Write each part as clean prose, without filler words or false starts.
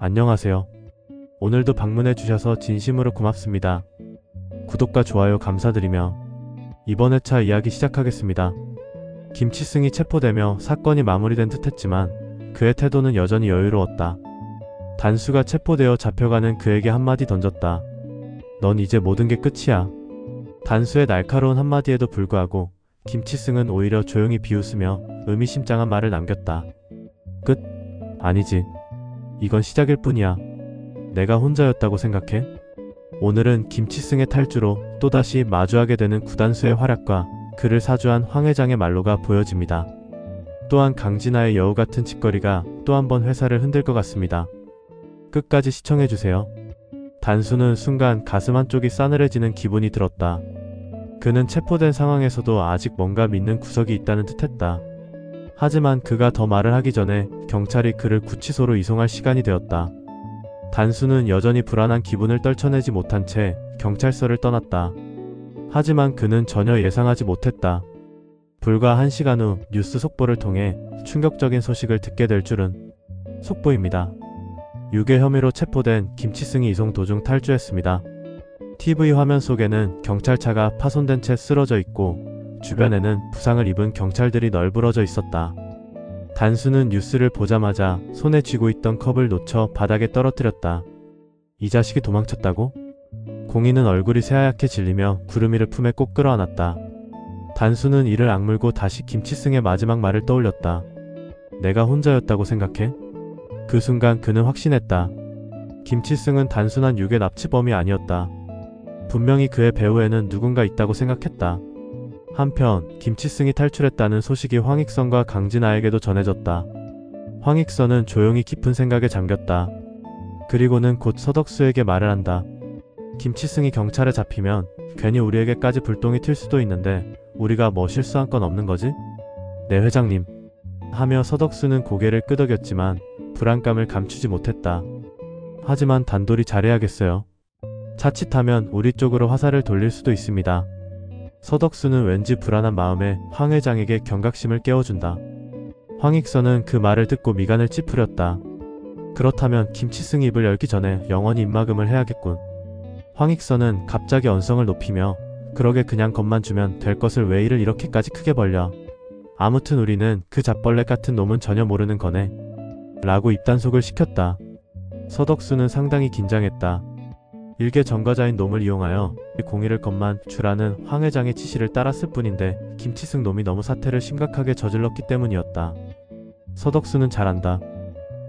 안녕하세요. 오늘도 방문해 주셔서 진심으로 고맙습니다. 구독과 좋아요 감사드리며 이번 회차 이야기 시작하겠습니다. 김치승이 체포되며 사건이 마무리된 듯 했지만 그의 태도는 여전히 여유로웠다. 단수가 체포되어 잡혀가는 그에게 한마디 던졌다. 넌 이제 모든 게 끝이야. 단수의 날카로운 한마디에도 불구하고 김치승은 오히려 조용히 비웃으며 의미심장한 말을 남겼다. 끝? 아니지. 이건 시작일 뿐이야. 내가 혼자였다고 생각해? 오늘은 김치승의 탈주로 또다시 마주하게 되는 구단수의 활약과 그를 사주한 황 회장의 말로가 보여집니다. 또한 강진아의 여우 같은 짓거리가 또 한 번 회사를 흔들 것 같습니다. 끝까지 시청해주세요. 단수는 순간 가슴 한쪽이 싸늘해지는 기분이 들었다. 그는 체포된 상황에서도 아직 뭔가 믿는 구석이 있다는 듯했다. 하지만 그가 더 말을 하기 전에 경찰이 그를 구치소로 이송할 시간이 되었다. 단수는 여전히 불안한 기분을 떨쳐내지 못한 채 경찰서를 떠났다. 하지만 그는 전혀 예상하지 못했다. 불과 1시간 후 뉴스 속보를 통해 충격적인 소식을 듣게 될 줄은. 속보입니다. 유괴 혐의로 체포된 김치승이 이송 도중 탈주했습니다. TV 화면 속에는 경찰차가 파손된 채 쓰러져 있고 주변에는 부상을 입은 경찰들이 널브러져 있었다. 단수는 뉴스를 보자마자 손에 쥐고 있던 컵을 놓쳐 바닥에 떨어뜨렸다. 이 자식이 도망쳤다고? 공인은 얼굴이 새하얗게 질리며 구름이를 품에 꼭 끌어안았다. 단수는 이를 악물고 다시 김치승의 마지막 말을 떠올렸다. 내가 혼자였다고 생각해? 그 순간 그는 확신했다. 김치승은 단순한 유괴 납치범이 아니었다. 분명히 그의 배후에는 누군가 있다고 생각했다. 한편 김치승이 탈출했다는 소식이 황익선과 강진아에게도 전해졌다. 황익선은 조용히 깊은 생각에 잠겼다. 그리고는 곧 서덕수에게 말을 한다. 김치승이 경찰에 잡히면 괜히 우리에게까지 불똥이 튈 수도 있는데 우리가 뭐 실수한 건 없는 거지? 네 회장님. 하며 서덕수는 고개를 끄덕였지만 불안감을 감추지 못했다. 하지만 단돌이 잘해야겠어요. 자칫하면 우리 쪽으로 화살을 돌릴 수도 있습니다. 서덕수는 왠지 불안한 마음에 황 회장에게 경각심을 깨워준다. 황익선은 그 말을 듣고 미간을 찌푸렸다. 그렇다면 김치승이 입을 열기 전에 영원히 입막음을 해야겠군. 황익선은 갑자기 언성을 높이며 그러게 그냥 겁만 주면 될 것을 왜 일을 이렇게까지 크게 벌려. 아무튼 우리는 그 잡벌레 같은 놈은 전혀 모르는 거네. 라고 입단속을 시켰다. 서덕수는 상당히 긴장했다. 일개 전과자인 놈을 이용하여 공의를 겁만 주라는 황 회장의 지시를 따랐을 뿐인데 김치승 놈이 너무 사태를 심각하게 저질렀기 때문이었다. 서덕수는 잘 안다.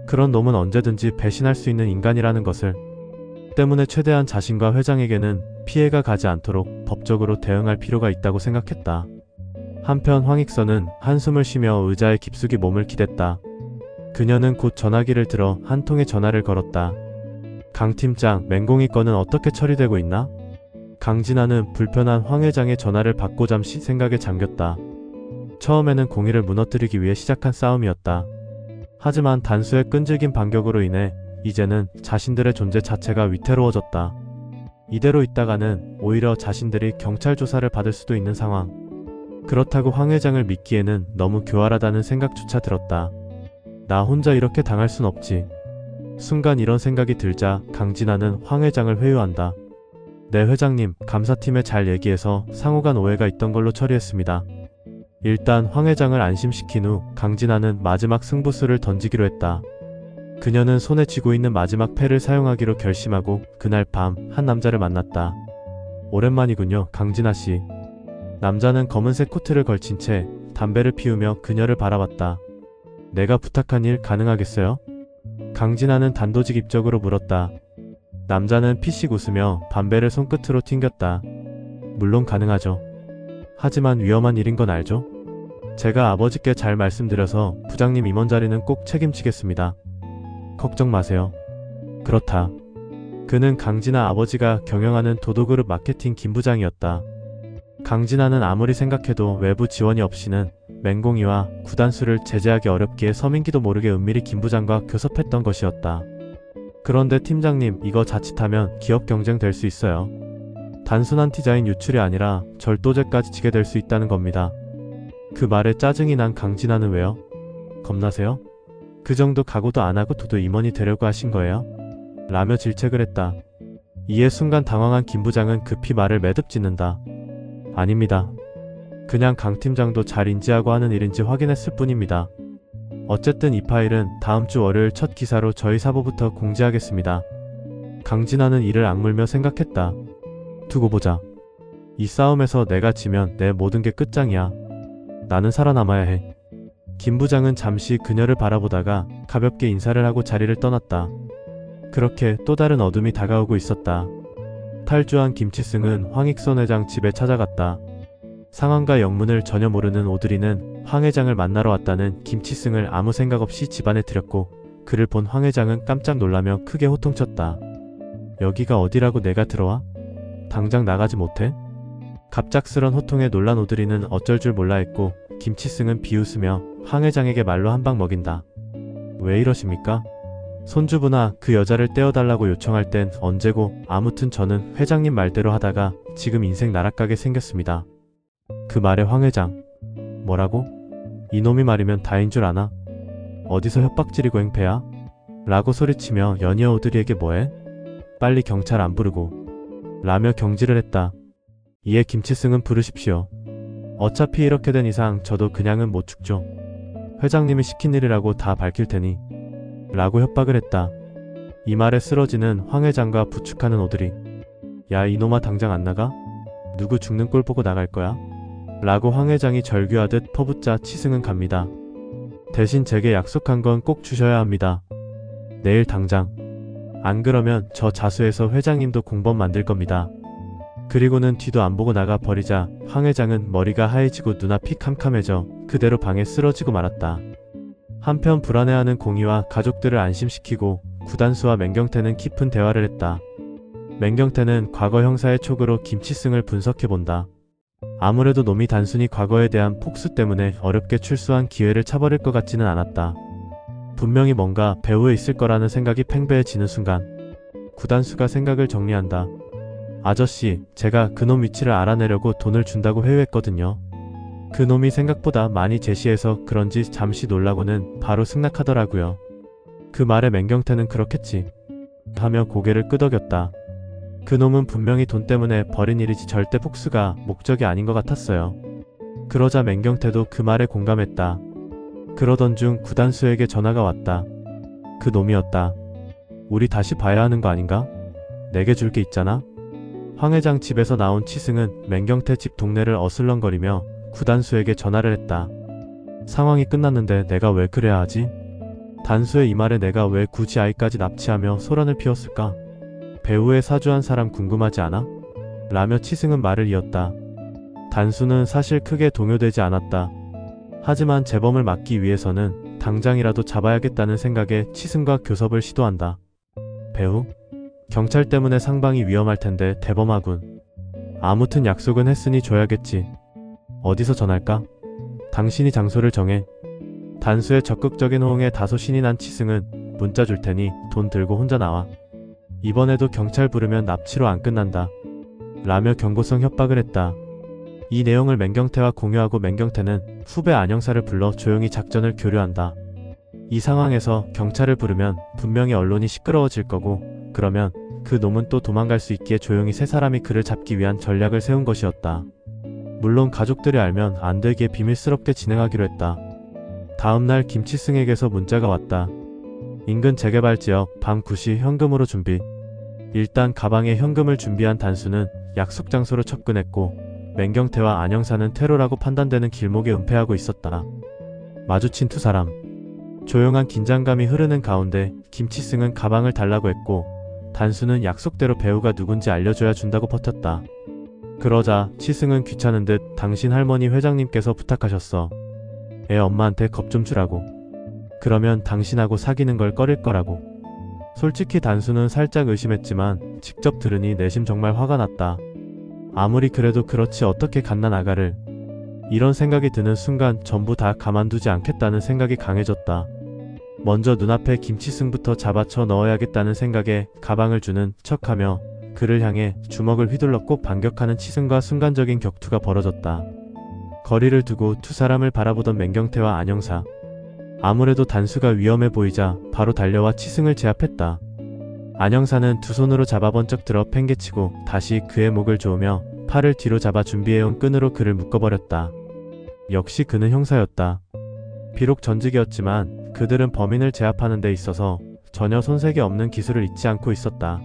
그런 놈은 언제든지 배신할 수 있는 인간이라는 것을. 때문에 최대한 자신과 회장에게는 피해가 가지 않도록 법적으로 대응할 필요가 있다고 생각했다. 한편 황익선은 한숨을 쉬며 의자에 깊숙이 몸을 기댔다. 그녀는 곧 전화기를 들어 한 통의 전화를 걸었다. 강 팀장, 맹공이 건은 어떻게 처리되고 있나? 강진아는 불편한 황 회장의 전화를 받고 잠시 생각에 잠겼다. 처음에는 공의를 무너뜨리기 위해 시작한 싸움이었다. 하지만 단수의 끈질긴 반격으로 인해 이제는 자신들의 존재 자체가 위태로워졌다. 이대로 있다가는 오히려 자신들이 경찰 조사를 받을 수도 있는 상황. 그렇다고 황 회장을 믿기에는 너무 교활하다는 생각조차 들었다. 나 혼자 이렇게 당할 순 없지. 순간 이런 생각이 들자 강진아는 황 회장을 회유한다. 네 회장님, 감사팀에 잘 얘기해서 상호간 오해가 있던 걸로 처리했습니다. 일단 황 회장을 안심시킨 후 강진아는 마지막 승부수를 던지기로 했다. 그녀는 손에 쥐고 있는 마지막 패를 사용하기로 결심하고 그날 밤 한 남자를 만났다. 오랜만이군요, 강진아씨. 남자는 검은색 코트를 걸친 채 담배를 피우며 그녀를 바라봤다. 내가 부탁한 일 가능하겠어요? 강진아는 단도직입적으로 물었다. 남자는 피식 웃으며 담배를 손끝으로 튕겼다. 물론 가능하죠. 하지만 위험한 일인 건 알죠? 제가 아버지께 잘 말씀드려서 부장님 임원 자리는 꼭 책임지겠습니다. 걱정 마세요. 그렇다. 그는 강진아 아버지가 경영하는 도도그룹 마케팅 김 부장이었다. 강진아는 아무리 생각해도 외부 지원이 없이는 맹공이와 구단수를 제재하기 어렵기에 서민기도 모르게 은밀히 김 부장과 교섭했던 것이었다. 그런데 팀장님, 이거 자칫하면 기업 경쟁 될 수 있어요. 단순한 디자인 유출이 아니라 절도죄까지 지게 될 수 있다는 겁니다. 그 말에 짜증이 난 강진아는 왜요? 겁나세요? 그 정도 각오도 안 하고 도도 임원이 되려고 하신 거예요? 라며 질책을 했다. 이에 순간 당황한 김 부장은 급히 말을 매듭짓는다. 아닙니다. 그냥 강 팀장도 잘 인지하고 하는 일인지 확인했을 뿐입니다. 어쨌든 이 파일은 다음 주 월요일 첫 기사로 저희 사보부터 공지하겠습니다. 강진아는 이를 악물며 생각했다. 두고 보자. 이 싸움에서 내가 지면 내 모든 게 끝장이야. 나는 살아남아야 해. 김 부장은 잠시 그녀를 바라보다가 가볍게 인사를 하고 자리를 떠났다. 그렇게 또 다른 어둠이 다가오고 있었다. 탈주한 김치승은 황익선 회장 집에 찾아갔다. 상황과 영문을 전혀 모르는 오드리는 황 회장을 만나러 왔다는 김치승을 아무 생각 없이 집안에 들였고 그를 본 황 회장은 깜짝 놀라며 크게 호통쳤다. 여기가 어디라고 내가 들어와? 당장 나가지 못해? 갑작스런 호통에 놀란 오드리는 어쩔 줄 몰라 했고 김치승은 비웃으며 황 회장에게 말로 한 방 먹인다. 왜 이러십니까? 손주부나 그 여자를 떼어달라고 요청할 땐 언제고 아무튼 저는 회장님 말대로 하다가 지금 인생 나락가게 생겼습니다. 그 말에 황 회장. 뭐라고? 이놈이 말이면 다인 줄 아나? 어디서 협박질이고 행패야? 라고 소리치며 연이어 오드리에게 뭐해? 빨리 경찰 안 부르고 라며 경질을 했다. 이에 김치승은 부르십시오. 어차피 이렇게 된 이상 저도 그냥은 못 죽죠. 회장님이 시킨 일이라고 다 밝힐 테니 라고 협박을 했다. 이 말에 쓰러지는 황 회장과 부축하는 오드리. 야 이놈아 당장 안 나가? 누구 죽는 꼴 보고 나갈 거야? 라고 황 회장이 절규하듯 퍼붓자 치승은 갑니다. 대신 제게 약속한 건 꼭 주셔야 합니다. 내일 당장. 안 그러면 저 자수해서 회장님도 공범 만들 겁니다. 그리고는 뒤도 안 보고 나가 버리자 황 회장은 머리가 하얘지고 눈앞이 캄캄해져 그대로 방에 쓰러지고 말았다. 한편 불안해하는 공희와 가족들을 안심시키고 구단수와 맹경태는 깊은 대화를 했다. 맹경태는 과거 형사의 촉으로 김치승을 분석해본다. 아무래도 놈이 단순히 과거에 대한 폭수 때문에 어렵게 출소한 기회를 차버릴 것 같지는 않았다. 분명히 뭔가 배후에 있을 거라는 생각이 팽배해지는 순간 구단수가 생각을 정리한다. 아저씨, 제가 그놈 위치를 알아내려고 돈을 준다고 회유했거든요. 그놈이 생각보다 많이 제시해서 그런지 잠시 놀라고는 바로 승낙하더라고요. 그 말에 맹경태는 그렇겠지 하며 고개를 끄덕였다. 그놈은 분명히 돈 때문에 벌인 일이지 절대 폭수가 목적이 아닌 것 같았어요. 그러자 맹경태도 그 말에 공감했다. 그러던 중 구단수에게 전화가 왔다. 그 놈이었다. 우리 다시 봐야 하는 거 아닌가? 내게 줄 게 있잖아? 황 회장 집에서 나온 치승은 맹경태 집 동네를 어슬렁거리며 구단수에게 전화를 했다. 상황이 끝났는데 내가 왜 그래야 하지? 단수의 이 말에 내가 왜 굳이 아이까지 납치하며 소란을 피웠을까? 배우에 사주한 사람 궁금하지 않아? 라며 치승은 말을 이었다. 단수는 사실 크게 동요되지 않았다. 하지만 재범을 막기 위해서는 당장이라도 잡아야겠다는 생각에 치승과 교섭을 시도한다. 배우? 경찰 때문에 상방이 위험할 텐데 대범하군. 아무튼 약속은 했으니 줘야겠지. 어디서 전할까? 당신이 장소를 정해. 단수의 적극적인 호응에 다소 신이 난 치승은 문자 줄 테니 돈 들고 혼자 나와. 이번에도 경찰 부르면 납치로 안 끝난다. 라며 경고성 협박을 했다. 이 내용을 맹경태와 공유하고 맹경태는 후배 안형사를 불러 조용히 작전을 교류한다. 이 상황에서 경찰을 부르면 분명히 언론이 시끄러워질 거고 그러면 그 놈은 또 도망갈 수 있기에 조용히 세 사람이 그를 잡기 위한 전략을 세운 것이었다. 물론 가족들이 알면 안 되기에 비밀스럽게 진행하기로 했다. 다음날 김치승에게서 문자가 왔다. 인근 재개발지역 밤 9시 현금으로 준비. 일단 가방에 현금을 준비한 단수는 약속 장소로 접근했고 맹경태와 안형사는 테러라고 판단되는 길목에 은폐하고 있었다. 마주친 두 사람. 조용한 긴장감이 흐르는 가운데 김치승은 가방을 달라고 했고 단수는 약속대로 배우가 누군지 알려줘야 준다고 버텼다. 그러자 치승은 귀찮은 듯 당신 할머니 회장님께서 부탁하셨어. 애 엄마한테 겁 좀 주라고. 그러면 당신하고 사귀는 걸 꺼릴 거라고. 솔직히 단수는 살짝 의심했지만 직접 들으니 내심 정말 화가 났다. 아무리 그래도 그렇지 어떻게 갓난아가를. 이런 생각이 드는 순간 전부 다 가만두지 않겠다는 생각이 강해졌다. 먼저 눈앞에 김치승부터 잡아쳐 넣어야겠다는 생각에 가방을 주는 척하며 그를 향해 주먹을 휘둘렀고 반격하는 치승과 순간적인 격투가 벌어졌다. 거리를 두고 두 사람을 바라보던 맹경태와 안형사. 아무래도 단수가 위험해 보이자 바로 달려와 치승을 제압했다. 안영사는 두 손으로 잡아 번쩍 들어 팽개치고 다시 그의 목을 조으며 팔을 뒤로 잡아 준비해온 끈으로 그를 묶어버렸다. 역시 그는 형사였다. 비록 전직이었지만 그들은 범인을 제압하는 데 있어서 전혀 손색이 없는 기술을 잊지 않고 있었다.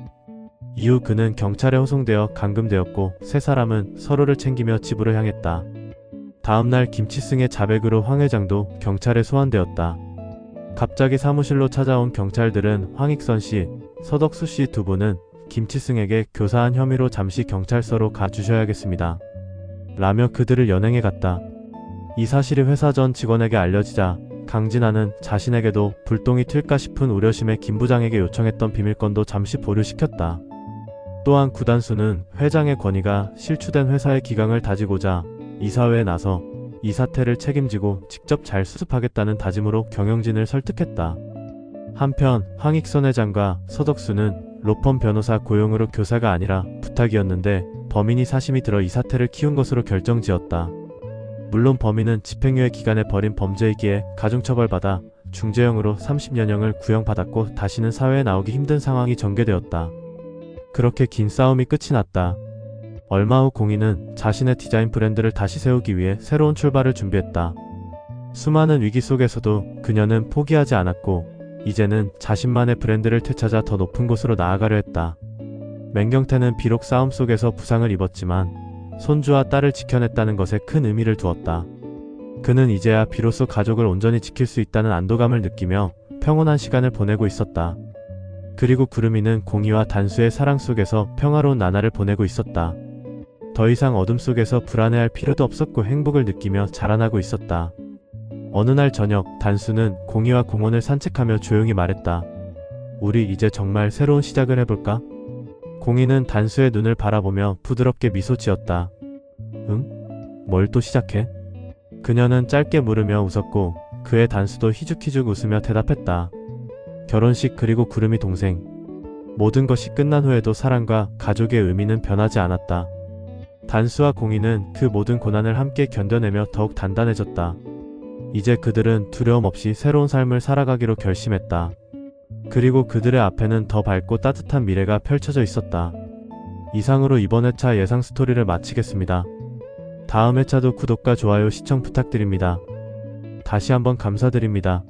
이후 그는 경찰에 호송되어 감금되었고 세 사람은 서로를 챙기며 집으로 향했다. 다음날 김치승의 자백으로 황 회장도 경찰에 소환되었다. 갑자기 사무실로 찾아온 경찰들은 황익선 씨, 서덕수 씨 두 분은 김치승에게 교사한 혐의로 잠시 경찰서로 가주셔야겠습니다. 라며 그들을 연행해 갔다. 이 사실이 회사 전 직원에게 알려지자 강진아는 자신에게도 불똥이 튈까 싶은 우려심에 김 부장에게 요청했던 비밀건도 잠시 보류시켰다. 또한 구단수는 회장의 권위가 실추된 회사의 기강을 다지고자 이사회에 나서 이 사태를 책임지고 직접 잘 수습하겠다는 다짐으로 경영진을 설득했다. 한편 황익선 회장과 서덕수는 로펌 변호사 고용으로 교사가 아니라 부탁이었는데 범인이 사심이 들어 이 사태를 키운 것으로 결정지었다. 물론 범인은 집행유예 기간에 벌인 범죄이기에 가중처벌받아 중죄형으로 30년형을 구형받았고 다시는 사회에 나오기 힘든 상황이 전개되었다. 그렇게 긴 싸움이 끝이 났다. 얼마 후 공인은 자신의 디자인 브랜드를 다시 세우기 위해 새로운 출발을 준비했다. 수많은 위기 속에서도 그녀는 포기하지 않았고 이제는 자신만의 브랜드를 되찾아 더 높은 곳으로 나아가려 했다. 맹경태는 비록 싸움 속에서 부상을 입었지만 손주와 딸을 지켜냈다는 것에 큰 의미를 두었다. 그는 이제야 비로소 가족을 온전히 지킬 수 있다는 안도감을 느끼며 평온한 시간을 보내고 있었다. 그리고 구름이는 공이와 단수의 사랑 속에서 평화로운 나날을 보내고 있었다. 더 이상 어둠 속에서 불안해할 필요도 없었고 행복을 느끼며 자라나고 있었다. 어느 날 저녁 단수는 공이와 공원을 산책하며 조용히 말했다. 우리 이제 정말 새로운 시작을 해볼까? 공이는 단수의 눈을 바라보며 부드럽게 미소 지었다. 응? 뭘 또 시작해? 그녀는 짧게 물으며 웃었고 그의 단수도 희죽희죽 웃으며 대답했다. 결혼식 그리고 구름이 동생. 모든 것이 끝난 후에도 사랑과 가족의 의미는 변하지 않았다. 단수와 공이는 그 모든 고난을 함께 견뎌내며 더욱 단단해졌다. 이제 그들은 두려움 없이 새로운 삶을 살아가기로 결심했다. 그리고 그들의 앞에는 더 밝고 따뜻한 미래가 펼쳐져 있었다. 이상으로 이번 회차 예상 스토리를 마치겠습니다. 다음 회차도 구독과 좋아요 시청 부탁드립니다. 다시 한번 감사드립니다.